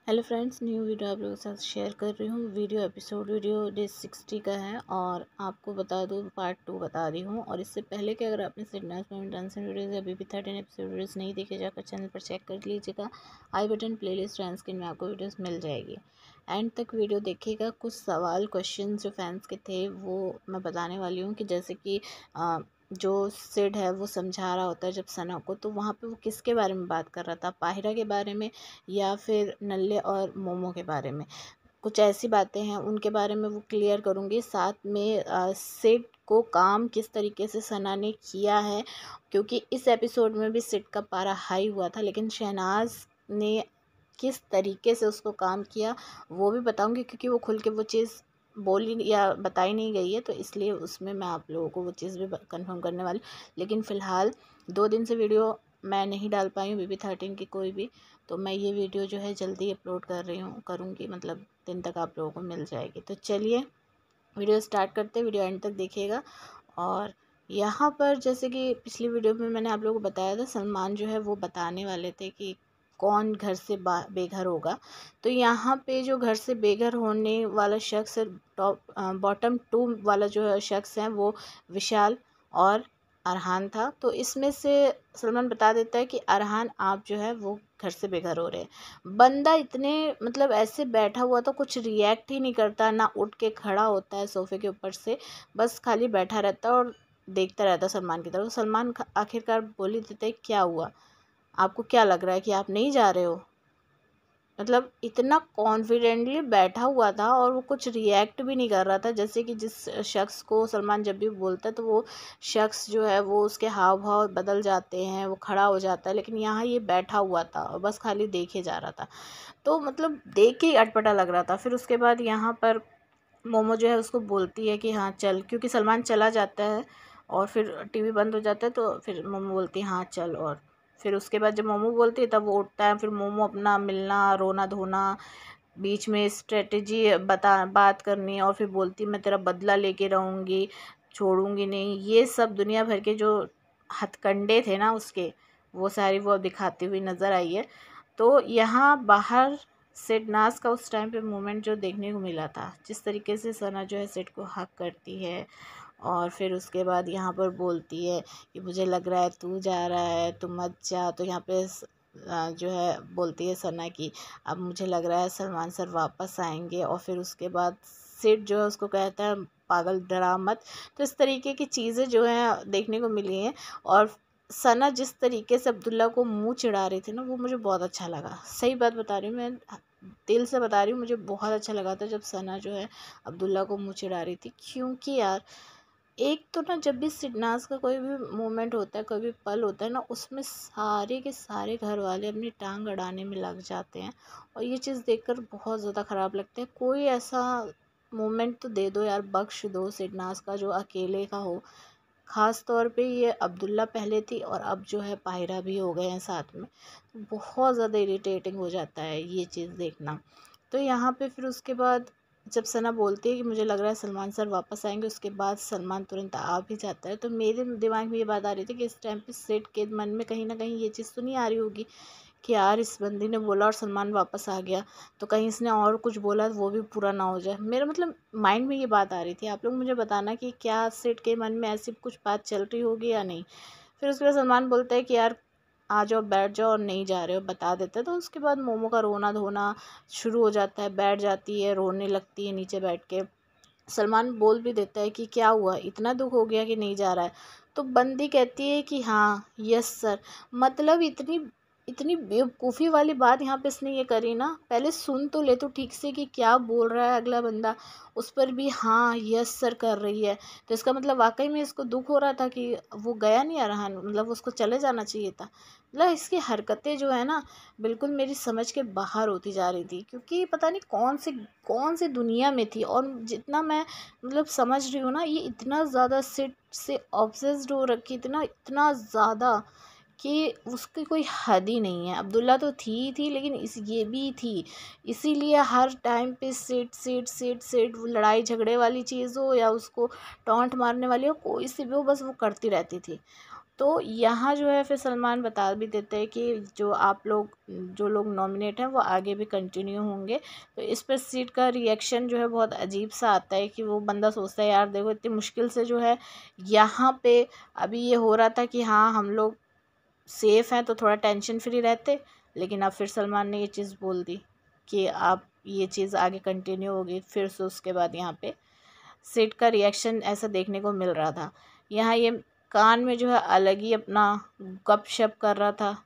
Hello friends, new video आप लोगों के साथ शेयर कर रही हूँ। वीडियो डे 60 का है और आपको बता दूँ पार्ट 2 बता रही हूँ। और इससे पहले कि अगर आपने सिडनास में डांसिंग वीडियोज़ अभी भी 13 एपिसोड वीडियोज़ नहीं देखे, जाकर चैनल पर चेक कर लीजिएगा। आई बटन प्लेलिस्ट एंड स्क्रीन में आपको वीडियोज़ मिल जाएगी। एंड तक वीडियो देखिएगा। कुछ सवाल क्वेश्चन जो फैंस के थे वो मैं बताने वाली हूँ कि जैसे कि जो सिड है वो समझा रहा होता है जब सना को, तो वहाँ पे वो किसके बारे में बात कर रहा था, पाहिरा के बारे में या फिर नल्ले और मोमो के बारे में। कुछ ऐसी बातें हैं उनके बारे में वो क्लियर करूँगी। साथ में सिड को काम किस तरीके से सना ने किया है, क्योंकि इस एपिसोड में भी सिड का पारा हाई हुआ था, लेकिन शहनाज ने किस तरीके से उसको काम किया वो भी बताऊंगी, क्योंकि वो खुल के वो चीज़ बोली या बताई नहीं गई है, तो इसलिए उसमें मैं आप लोगों को वो चीज़ भी कंफर्म करने वाली। लेकिन फ़िलहाल 2 दिन से वीडियो मैं नहीं डाल पाई हूँ BB13 की कोई भी, तो मैं ये वीडियो जो है जल्दी अपलोड कर रही हूँ करूँगी, मतलब दिन तक आप लोगों को मिल जाएगी। तो चलिए वीडियो स्टार्ट करते हैं, वीडियो एंड तक देखिएगा। और यहाँ पर जैसे कि पिछली वीडियो में मैंने आप लोगों को बताया था, सलमान जो है वो बताने वाले थे कि कौन घर से बेघर होगा। तो यहाँ पे जो घर से बेघर होने वाला शख्स है, टॉप बॉटम 2 वाला जो शख्स है वो विशाल और अरहान था। तो इसमें से सलमान बता देता है कि अरहान आप जो है वो घर से बेघर हो रहे हैं। बंदा इतने मतलब ऐसे बैठा हुआ तो कुछ रिएक्ट ही नहीं करता, ना उठ के खड़ा होता है सोफे के ऊपर से, बस खाली बैठा रहता है और देखता रहता है सलमान की तरफ। सलमान आखिरकार बोल ही देते हैं, क्या हुआ, आपको क्या लग रहा है कि आप नहीं जा रहे हो। मतलब इतना कॉन्फिडेंटली बैठा हुआ था और वो कुछ रिएक्ट भी नहीं कर रहा था। जैसे कि जिस शख्स को सलमान जब भी बोलता है तो वो शख्स जो है वो उसके हाव भाव बदल जाते हैं, वो खड़ा हो जाता है, लेकिन यहाँ ये बैठा हुआ था और बस खाली देखे जा रहा था। तो मतलब देख के ही अटपटा लग रहा था। फिर उसके बाद यहाँ पर मोमो जो है उसको बोलती है कि हाँ चल, क्योंकि सलमान चला जाता है और फिर टीवी बंद हो जाता है, तो फिर मोमो बोलती है हाँ चल। और फिर उसके बाद जब मोमो बोलती है तब वो उठता है। फिर मोमो अपना मिलना रोना धोना, बीच में स्ट्रेटजी बात करनी, और फिर बोलती मैं तेरा बदला लेके रहूँगी, छोड़ूंगी नहीं। ये सब दुनिया भर के जो हथकंडे थे ना उसके, वो सारी वो दिखाती हुई नज़र आई है। तो यहाँ बाहर सिडनास का उस टाइम पे मोमेंट जो देखने को मिला था, जिस तरीके से सना जो है सिड को हक करती है और फिर उसके बाद यहाँ पर बोलती है कि मुझे लग रहा है तू जा रहा है, तू मत जा। तो यहाँ पे जो है बोलती है सना की अब मुझे लग रहा है सलमान सर वापस आएंगे। और फिर उसके बाद सिड जो है उसको कहता है पागल डरा मत। तो इस तरीके की चीज़ें जो हैं देखने को मिली हैं। और सना जिस तरीके से अब्दुल्ला को मुंह चिढ़ा रही थी ना, वो मुझे बहुत अच्छा लगा। सही बात बता रही हूँ मैं, दिल से बता रही हूँ, मुझे बहुत अच्छा लगा था जब सना जो है अब्दुल्ला को मुंह चिढ़ा रही थी। क्योंकि यार एक तो ना जब भी सिडनास का कोई भी मोमेंट होता है, कोई भी पल होता है ना, उसमें सारे के सारे घर वाले अपनी टांग अड़ाने में लग जाते हैं। और ये चीज़ देखकर बहुत ज़्यादा ख़राब लगता है। कोई ऐसा मोमेंट तो दे दो यार, बख्श दो सिडनास का जो अकेले का हो। ख़ास तौर पे ये अब्दुल्ला पहले थी और अब जो है पाहिरा भी हो गए हैं साथ में। तो बहुत ज़्यादा इरिटेटिंग हो जाता है ये चीज़ देखना। तो यहाँ पे फिर उसके बाद जब सना बोलती है कि मुझे लग रहा है सलमान सर वापस आएंगे, उसके बाद सलमान तुरंत आ भी जाता है। तो मेरे दिमाग में ये बात आ रही थी कि इस टाइम पे सिड के मन में कहीं ना कहीं ये चीज़ तो नहीं आ रही होगी कि यार इस बंदी ने बोला और सलमान वापस आ गया, तो कहीं इसने और कुछ बोला वो भी पूरा ना हो जाए। मेरा मतलब माइंड में ये बात आ रही थी। आप लोग मुझे बताना कि क्या सिड के मन में ऐसी कुछ बात चल रही होगी या नहीं। फिर उसके बाद सलमान बोलता है कि यार आ जाओ बैठ जाओ, और नहीं जा रहे हो बता देते हैं। तो उसके बाद मोमो का रोना धोना शुरू हो जाता है, बैठ जाती है रोने लगती है नीचे बैठ के। सलमान बोल भी देता है कि क्या हुआ, इतना दुख हो गया कि नहीं जा रहा है। तो बंदी कहती है कि हाँ यस सर। मतलब इतनी इतनी बेवकूफ़ी वाली बात यहाँ पे इसने ये करी ना, पहले सुन तो ले तो ठीक से कि क्या बोल रहा है अगला बंदा, उस पर भी हाँ यस सर कर रही है। तो इसका मतलब वाकई में इसको दुख हो रहा था कि वो गया नहीं अरहान, मतलब उसको चले जाना चाहिए था। मतलब इसकी हरकतें जो है ना बिल्कुल मेरी समझ के बाहर होती जा रही थी, क्योंकि पता नहीं कौन सी दुनिया में थी। और जितना मैं मतलब समझ रही हूँ ना, ये इतना ज़्यादा सिट से ऑब्सेस्ड हो रखी, इतना इतना ज़्यादा कि उसकी कोई हद ही नहीं है। अब्दुल्ला तो थी लेकिन ये भी थी। इसीलिए हर टाइम पे सिट वो लड़ाई झगड़े वाली चीज़ हो या उसको टॉन्ट मारने वाली हो, कोई सी भी हो, बस वो करती रहती थी। तो यहाँ जो है फिर सलमान बता भी देते हैं कि जो लोग नॉमिनेट हैं वो आगे भी कंटिन्यू होंगे। तो इस पर सिड का रिएक्शन जो है बहुत अजीब सा आता है कि वो बंदा सोचता है यार देखो इतनी मुश्किल से जो है यहाँ पे अभी ये हो रहा था कि हाँ हम लोग सेफ़ हैं तो थोड़ा टेंशन फ्री रहते, लेकिन अब फिर सलमान ने ये चीज़ बोल दी कि आप ये चीज़ आगे कंटिन्यू होगी। फिर से उसके बाद यहाँ पे सिड का रिएक्शन ऐसा देखने को मिल रहा था। यहाँ ये कान में जो है अलग ही अपना गपशप कर रहा था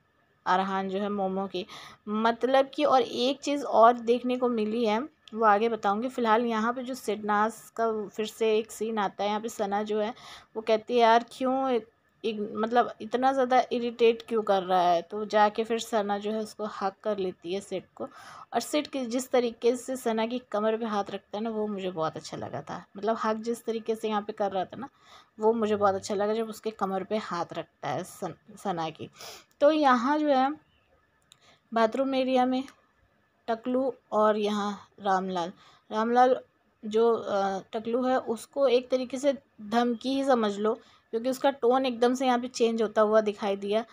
अरहान जो है मोमो की, मतलब कि। और एक चीज़ और देखने को मिली है वो आगे बताऊंगी। फ़िलहाल यहाँ पे जो सिडनास का फिर से एक सीन आता है, यहाँ पे सना जो है वो कहती है यार क्यों मतलब इतना ज़्यादा इरिटेट क्यों कर रहा है। तो जाके फिर सना जो है उसको हक कर लेती है सिड को, और सिड के जिस तरीके से सना की कमर पे हाथ रखता है ना वो मुझे बहुत अच्छा लगा था। मतलब हक जिस तरीके से यहाँ पे कर रहा था ना वो मुझे बहुत अच्छा लगा जब उसके कमर पे हाथ रखता है सना की। तो यहाँ जो है बाथरूम एरिया में टकलू और यहाँ रामलाल रामलाल जो टकलू है उसको एक तरीके से धमकी ही समझ लो, क्योंकि उसका टोन एकदम से यहाँ पे चेंज होता हुआ दिखाई दिया,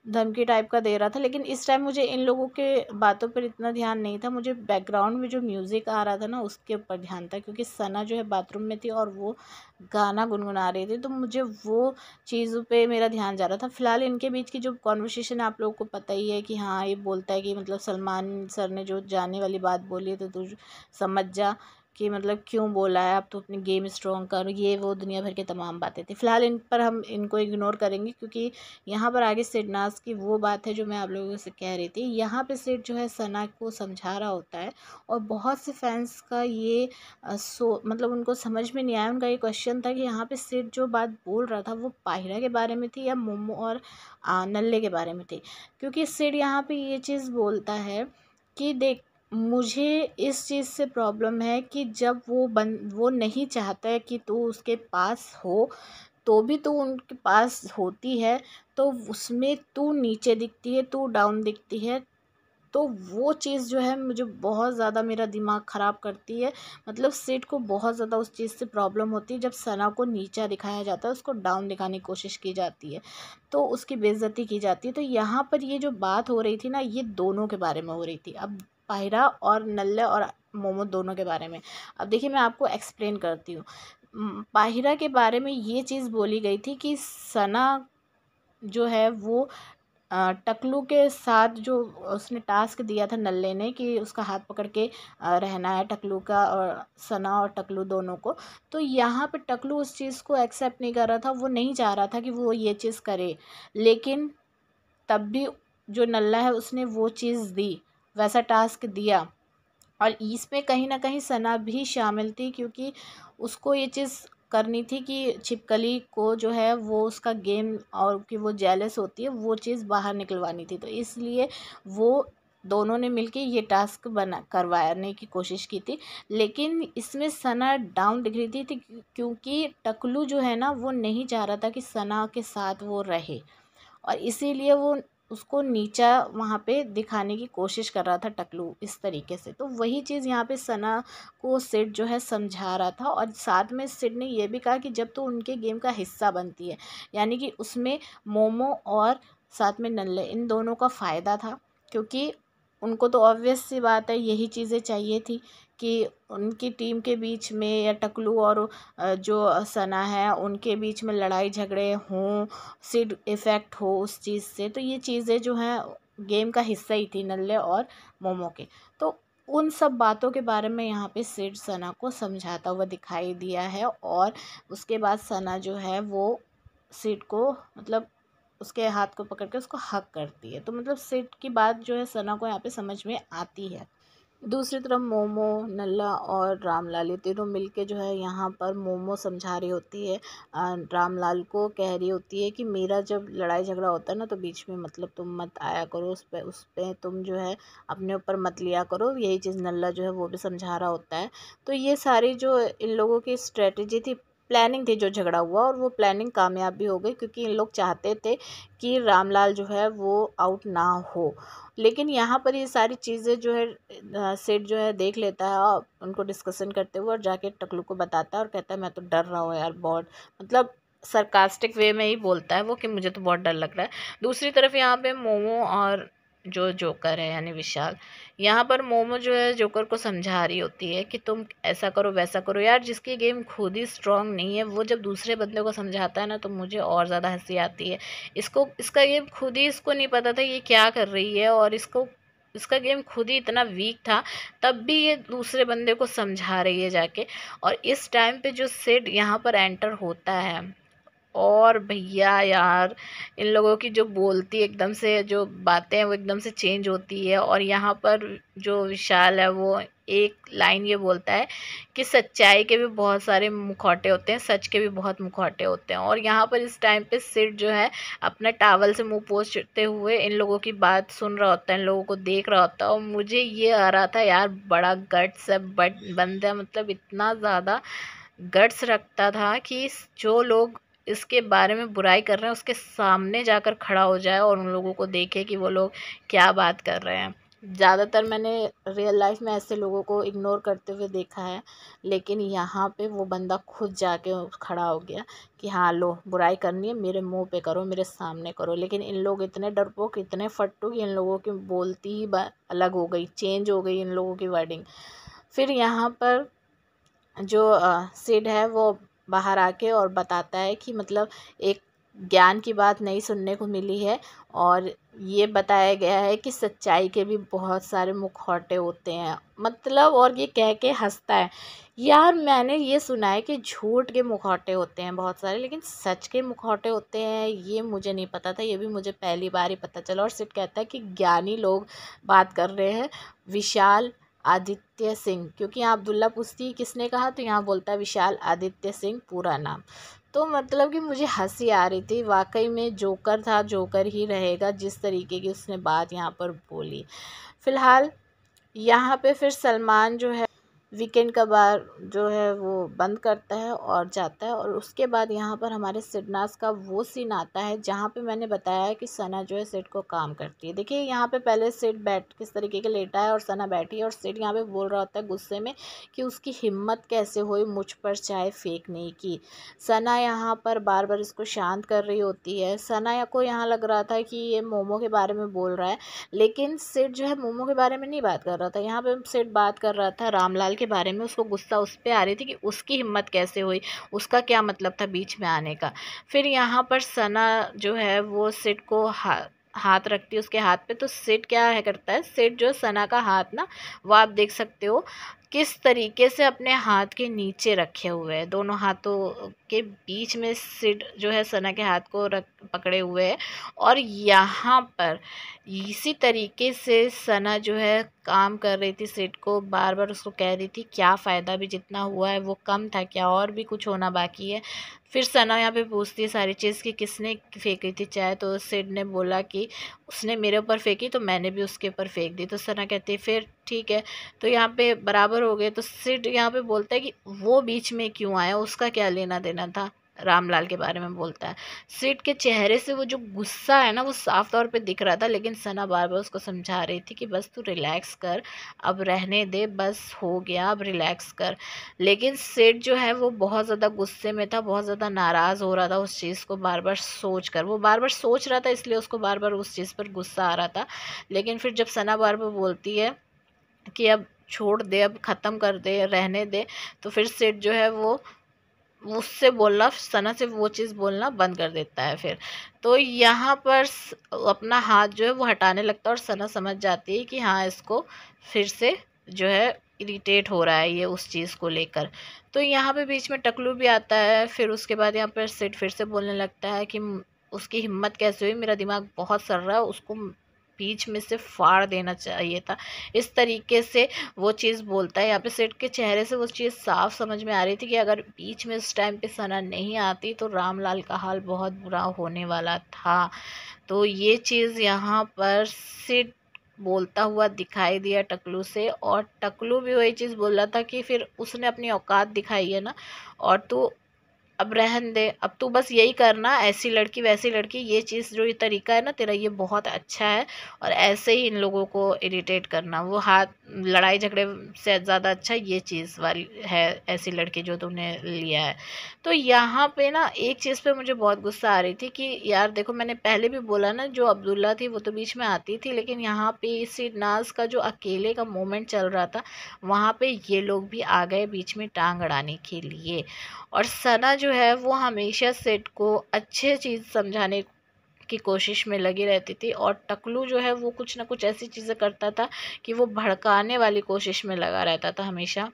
धमकी टाइप का दे रहा था। लेकिन इस टाइम मुझे इन लोगों के बातों पर इतना ध्यान नहीं था, मुझे बैकग्राउंड में जो म्यूज़िक आ रहा था ना उसके ऊपर ध्यान था, क्योंकि सना जो है बाथरूम में थी और वो गाना गुनगुना रही थी, तो मुझे वो चीज़ों पे मेरा ध्यान जा रहा था। फ़िलहाल इनके बीच की जो कॉन्वर्सेशन आप लोगों को पता ही है कि हाँ ये बोलता है कि मतलब सलमान सर ने जो जाने वाली बात बोली है तो तू समझ जा कि मतलब क्यों बोला है, अब तो अपनी गेम स्ट्रॉन्ग कर, ये वो दुनिया भर की तमाम बातें थी। फ़िलहाल इन पर हम इनको इग्नोर करेंगे, क्योंकि यहाँ पर आगे सिडनास की वो बात है जो मैं आप लोगों से कह रही थी। यहाँ पे सिड जो है सना को समझा रहा होता है, और बहुत से फैंस का ये मतलब उनको समझ में नहीं आया। उनका ये क्वेश्चन था कि यहाँ पे सिड जो बात बोल रहा था वो पाहिरा के बारे में थी या मोमो और नल्ले के बारे में थी। क्योंकि सिड यहाँ पे ये चीज़ बोलता है कि देख मुझे इस चीज़ से प्रॉब्लम है कि जब वो नहीं चाहता है कि तू उसके पास हो, तो भी तू उनके पास होती है तो उसमें तू नीचे दिखती है, तू डाउन दिखती है। तो वो चीज़ जो है मुझे बहुत ज़्यादा मेरा दिमाग ख़राब करती है। मतलब सिड को बहुत ज़्यादा उस चीज़ से प्रॉब्लम होती है जब सना को नीचा दिखाया जाता है, उसको डाउन दिखाने की कोशिश की जाती है, तो उसकी बेइज्जती की जाती है। तो यहाँ पर ये जो बात हो रही थी ना ये दोनों के बारे में हो रही थी, अब पाहिरा और नल्ले और मोमो दोनों के बारे में। अब देखिए मैं आपको एक्सप्लेन करती हूँ। पाहिरा के बारे में ये चीज़ बोली गई थी कि सना जो है वो टकलू के साथ जो उसने टास्क दिया था नल्ले ने कि उसका हाथ पकड़ के रहना है टकलू का, और सना और टकलू दोनों को। तो यहाँ पे टकलू उस चीज़ को एक्सेप्ट नहीं कर रहा था, वो नहीं चाह रहा था कि वो ये चीज़ करे, लेकिन तब भी जो नल्ला है उसने वो चीज़ दी, वैसा टास्क दिया। और इसमें कहीं ना कहीं सना भी शामिल थी, क्योंकि उसको ये चीज़ करनी थी कि छिपकली को जो है वो उसका गेम और कि वो जेलस होती है वो चीज़ बाहर निकलवानी थी। तो इसलिए वो दोनों ने मिलके ये टास्क बना करवाने की कोशिश की थी। लेकिन इसमें सना डाउन दिख रही थी क्योंकि टकलू जो है ना वो नहीं चाह रहा था कि सना के साथ वो रहे, और इसीलिए वो उसको नीचा वहाँ पे दिखाने की कोशिश कर रहा था टकलू इस तरीके से। तो वही चीज़ यहाँ पे सना को सिड जो है समझा रहा था, और साथ में सिड ने ये भी कहा कि जब तो उनके गेम का हिस्सा बनती है, यानी कि उसमें मोमो और साथ में नल्ले इन दोनों का फ़ायदा था, क्योंकि उनको तो ऑब्वियस सी बात है यही चीज़ें चाहिए थी कि उनकी टीम के बीच में या टकलू और जो सना है उनके बीच में लड़ाई झगड़े हों, सिड इफ़ेक्ट हो उस चीज़ से। तो ये चीज़ें जो हैं गेम का हिस्सा ही थी नल्ले और मोमो के। तो उन सब बातों के बारे में यहाँ पे सिड सना को समझाता हुआ दिखाई दिया है, और उसके बाद सना जो है वो सिड को मतलब उसके हाथ को पकड़ के उसको हग करती है। तो मतलब सिड की बात जो है सना को यहाँ पे समझ में आती है। दूसरी तरफ मोमो, नल्ला और रामलाल ये तीनों मिलके जो है यहाँ पर मोमो समझा रही होती है, रामलाल को कह रही होती है कि मेरा जब लड़ाई झगड़ा होता है ना तो बीच में मतलब तुम मत आया करो, उस पे तुम जो है अपने ऊपर मत लिया करो। यही चीज़ नल्ला जो है वो भी समझा रहा होता है। तो ये सारी जो इन लोगों की स्ट्रेटजी थी, प्लानिंग थी, जो झगड़ा हुआ और वो प्लानिंग कामयाब भी हो गई, क्योंकि इन लोग चाहते थे कि रामलाल जो है वो आउट ना हो। लेकिन यहाँ पर ये सारी चीज़ें जो है सेठ जो है देख लेता है, और उनको डिस्कशन करते हुए और जाके टकलू को बताता है और कहता है मैं तो डर रहा हूँ यार बहुत, मतलब सरकास्टिक वे में ही बोलता है वो कि मुझे तो बहुत डर लग रहा है। दूसरी तरफ यहाँ पे मोमो और जो जोकर है यानी विशाल, यहाँ पर मोमो जो है जोकर को समझा रही होती है कि तुम ऐसा करो वैसा करो। यार जिसकी गेम खुद ही स्ट्रांग नहीं है वो जब दूसरे बंदे को समझाता है ना तो मुझे और ज़्यादा हंसी आती है। इसका गेम खुद ही इसको नहीं पता था ये क्या कर रही है, और इसका गेम खुद ही इतना वीक था, तब भी ये दूसरे बंदे को समझा रही है जाके। और इस टाइम पे जो सिड यहाँ पर एंटर होता है, और भैया यार इन लोगों की जो बोलती एकदम से जो बातें हैं वो एकदम से चेंज होती है। और यहाँ पर जो विशाल है वो एक लाइन ये बोलता है कि सच्चाई के भी बहुत सारे मुखौटे होते हैं, सच के भी बहुत मुखौटे होते हैं। और यहाँ पर इस टाइम पे सिड जो है अपना टावल से मुंह पोंछते हुए इन लोगों की बात सुन रहा होता है, इन लोगों को देख रहा होता है। और मुझे ये आ रहा था यार बड़ा गट्स है, बट बंदा मतलब इतना ज़्यादा गट्स रखता था कि जो लोग इसके बारे में बुराई कर रहे हैं उसके सामने जाकर खड़ा हो जाए और उन लोगों को देखे कि वो लोग क्या बात कर रहे हैं। ज़्यादातर मैंने रियल लाइफ में ऐसे लोगों को इग्नोर करते हुए देखा है, लेकिन यहाँ पे वो बंदा खुद जाके खड़ा हो गया कि हाँ लो बुराई करनी है मेरे मुंह पे करो, मेरे सामने करो। लेकिन इन लोग इतने डरपोक इतने फट्टू कि इन लोगों की बोलती ही अलग हो गई, चेंज हो गई इन लोगों की वर्डिंग। फिर यहाँ पर जो सिड है वो बाहर आके और बताता है कि मतलब एक ज्ञान की बात नई सुनने को मिली है, और ये बताया गया है कि सच्चाई के भी बहुत सारे मुखौटे होते हैं मतलब। और ये कह के हंसता है। यार मैंने ये सुना है कि झूठ के मुखौटे होते हैं बहुत सारे, लेकिन सच के मुखौटे होते हैं ये मुझे नहीं पता था, ये भी मुझे पहली बार ही पता चला। और सिड कहता है कि ज्ञानी लोग बात कर रहे हैं, विशाल आदित्य सिंह, क्योंकि यहाँ अब्दुल्ला पूछती है किसने कहा तो यहाँ बोलता है विशाल आदित्य सिंह पूरा नाम। तो मतलब कि मुझे हंसी आ रही थी, वाकई में जोकर था, जोकर ही रहेगा जिस तरीके की उसने बात यहाँ पर बोली। फिलहाल यहाँ पे फिर सलमान जो है वीकेंड का बार जो है वो बंद करता है और जाता है। और उसके बाद यहाँ पर हमारे सिडनास का वो सीन आता है जहाँ पे मैंने बताया है कि सना जो है सिड को काम करती है। देखिए यहाँ पे पहले सिड बैठ किस तरीके के लेटा है और सना बैठी है, और सिड यहाँ पे बोल रहा होता है गुस्से में कि उसकी हिम्मत कैसे हुई मुझ पर चाय फेंकने की। सना यहाँ पर बार बार इसको शांत कर रही होती है। सना को यहाँ लग रहा था कि ये मोमो के बारे में बोल रहा है, लेकिन सिड जो है मोमो के बारे में नहीं बात कर रहा था। यहाँ पे सिड बात कर रहा था रामलाल के बारे में। उसको गुस्सा उस पर आ रही थी कि उसकी हिम्मत कैसे हुई, उसका क्या मतलब था बीच में आने का। फिर यहाँ पर सना जो है वो सिड को हाथ रखती है उसके हाथ पे। तो सिड क्या है करता है, सिड जो सना का हाथ ना वो आप देख सकते हो किस तरीके से अपने हाथ के नीचे रखे हुए हैं, दोनों हाथों के बीच में सिड जो है सना के हाथ को पकड़े हुए है। और यहाँ पर इसी तरीके से सना जो है काम कर रही थी सिड को, बार बार उसको कह रही थी क्या फ़ायदा, भी जितना हुआ है वो कम था क्या, और भी कुछ होना बाकी है। फिर सना यहाँ पे पूछती है सारी चीज़ कि किसने फेंकी थी चाय, तो सिड ने बोला कि उसने मेरे ऊपर फेंकी तो मैंने भी उसके ऊपर फेंक दी। तो सना कहती है फिर ठीक है, तो यहाँ पे बराबर हो गए। तो सिड यहाँ पे बोलता है कि वो बीच में क्यों आया, उसका क्या लेना देना था, रामलाल के बारे में बोलता है। सिड के चेहरे से वो जो गुस्सा है ना वो साफ तौर पे दिख रहा था, लेकिन सना बार बार उसको समझा रही थी कि बस तू रिलैक्स कर, अब रहने दे, बस हो गया अब रिलैक्स कर। लेकिन सिड जो है वो बहुत ज़्यादा गुस्से में था, बहुत ज़्यादा नाराज़ हो रहा था उस चीज़ को बार बार सोच कर। वो बार बार सोच रहा था इसलिए उसको बार बार उस चीज़ पर गुस्सा आ रहा था। लेकिन फिर जब सना बार बार बोलती है कि अब छोड़ दे, अब ख़त्म कर दे, रहने दे, तो फिर सिड जो है वो उससे बोलना, सना से वो चीज़ बोलना बंद कर देता है। फिर तो यहाँ पर अपना हाथ जो है वो हटाने लगता है और सना समझ जाती है कि हाँ इसको फिर से जो है इरिटेट हो रहा है ये उस चीज़ को लेकर। तो यहाँ पे बीच में टकलू भी आता है। फिर उसके बाद यहाँ पर सिड फिर से बोलने लगता है कि उसकी हिम्मत कैसे हुई, मेरा दिमाग बहुत सड़ रहा है, उसको बीच में से फाड़ देना चाहिए था, इस तरीके से वो चीज़ बोलता है। यहाँ पे सिड के चेहरे से वो चीज़ साफ समझ में आ रही थी कि अगर बीच में उस टाइम पे सना नहीं आती तो रामलाल का हाल बहुत बुरा होने वाला था। तो ये चीज़ यहाँ पर सिड बोलता हुआ दिखाई दिया टकलू से, और टकलू भी वही चीज़ बोल रहा था कि फिर उसने अपनी औकात दिखाई है ना, और तो अब रहन दे, अब तू बस यही करना, ऐसी लड़की वैसी लड़की, ये चीज़ जो ये तरीका है ना तेरा, ये बहुत अच्छा है। और ऐसे ही इन लोगों को इरिटेट करना, वो हाथ लड़ाई झगड़े से ज़्यादा अच्छा ये चीज़ वाली है, ऐसी लड़की जो तूने लिया है। तो यहाँ पे ना एक चीज़ पे मुझे बहुत गुस्सा आ रही थी कि यार देखो, मैंने पहले भी बोला ना, जो अब्दुल्ला थी वो तो बीच में आती थी, लेकिन यहाँ पे इसी नाज का जो अकेले का मोमेंट चल रहा था, वहाँ पे ये लोग भी आ गए बीच में टांग अड़ाने के लिए। और सना जो है वो हमेशा सेट को अच्छे चीज़ समझाने की कोशिश में लगी रहती थी, और टकलू जो है वो कुछ ना कुछ ऐसी चीज़ें करता था कि वो भड़काने वाली कोशिश में लगा रहता था हमेशा।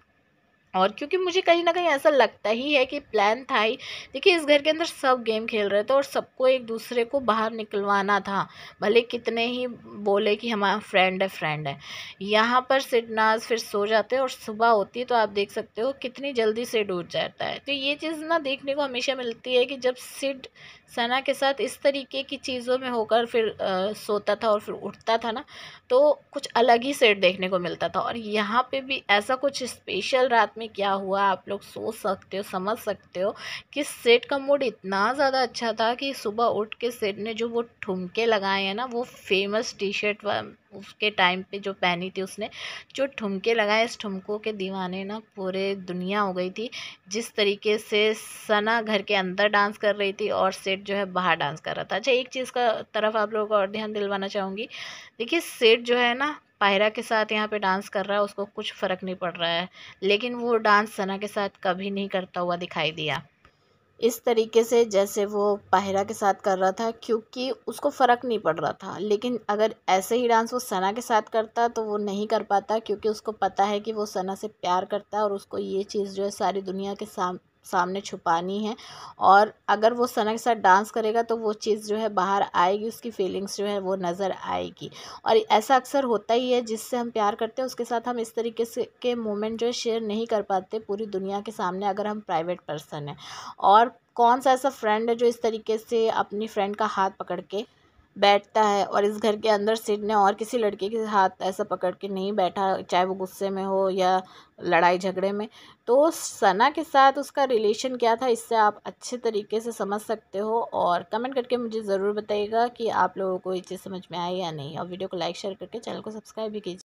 और क्योंकि मुझे कहीं न कहीं ऐसा लगता ही है कि प्लान था ही। देखिए, इस घर के अंदर सब गेम खेल रहे थे और सबको एक दूसरे को बाहर निकलवाना था, भले कितने ही बोले कि हमारा फ्रेंड है, फ्रेंड है। यहाँ पर सिडनाज फिर सो जाते हैं और सुबह होती है तो आप देख सकते हो कितनी जल्दी सिड उठ जाता है। तो ये चीज़ ना देखने को हमेशा मिलती है कि जब सिड सना के साथ इस तरीके की चीज़ों में होकर फिर सोता था और फिर उठता था ना, तो कुछ अलग ही सेट देखने को मिलता था। और यहाँ पे भी ऐसा कुछ स्पेशल रात में क्या हुआ, आप लोग सोच सकते हो, समझ सकते हो कि सेट का मूड इतना ज़्यादा अच्छा था कि सुबह उठ के सेट ने जो वो ठुमके लगाए हैं ना, वो फेमस टी शर्ट उसके टाइम पे जो पहनी थी उसने, जो ठुमके लगाए, इस ठुमकों के दीवाने ना पूरे दुनिया हो गई थी। जिस तरीके से सना घर के अंदर डांस कर रही थी और सेट जो है बाहर डांस कर रहा था। अच्छा, एक चीज़ का तरफ आप लोगों को और ध्यान दिलवाना चाहूँगी। देखिए, सेठ जो है ना पायरा के साथ यहाँ पे डांस कर रहा है, उसको कुछ फ़र्क नहीं पड़ रहा है, लेकिन वो डांस सना के साथ कभी नहीं करता हुआ दिखाई दिया इस तरीके से जैसे वो पाहिरा के साथ कर रहा था, क्योंकि उसको फ़र्क नहीं पड़ रहा था। लेकिन अगर ऐसे ही डांस वो सना के साथ करता तो वो नहीं कर पाता, क्योंकि उसको पता है कि वो सना से प्यार करता है और उसको ये चीज़ जो है सारी दुनिया के सामने छुपानी है। और अगर वो सना के साथ डांस करेगा तो वो चीज़ जो है बाहर आएगी, उसकी फीलिंग्स जो है वो नज़र आएगी। और ऐसा अक्सर होता ही है, जिससे हम प्यार करते हैं उसके साथ हम इस तरीके से के मोमेंट जो है शेयर नहीं कर पाते पूरी दुनिया के सामने, अगर हम प्राइवेट पर्सन हैं। और कौन सा ऐसा फ्रेंड है जो इस तरीके से अपनी फ्रेंड का हाथ पकड़ के बैठता है, और इस घर के अंदर सिड ने और किसी लड़के के हाथ ऐसा पकड़ के नहीं बैठा, चाहे वो गुस्से में हो या लड़ाई झगड़े में। तो सना के साथ उसका रिलेशन क्या था, इससे आप अच्छे तरीके से समझ सकते हो। और कमेंट करके मुझे ज़रूर बताइएगा कि आप लोगों को ये चीज़ समझ में आई या नहीं, और वीडियो को लाइक शेयर करके चैनल को सब्सक्राइब भी कीजिए।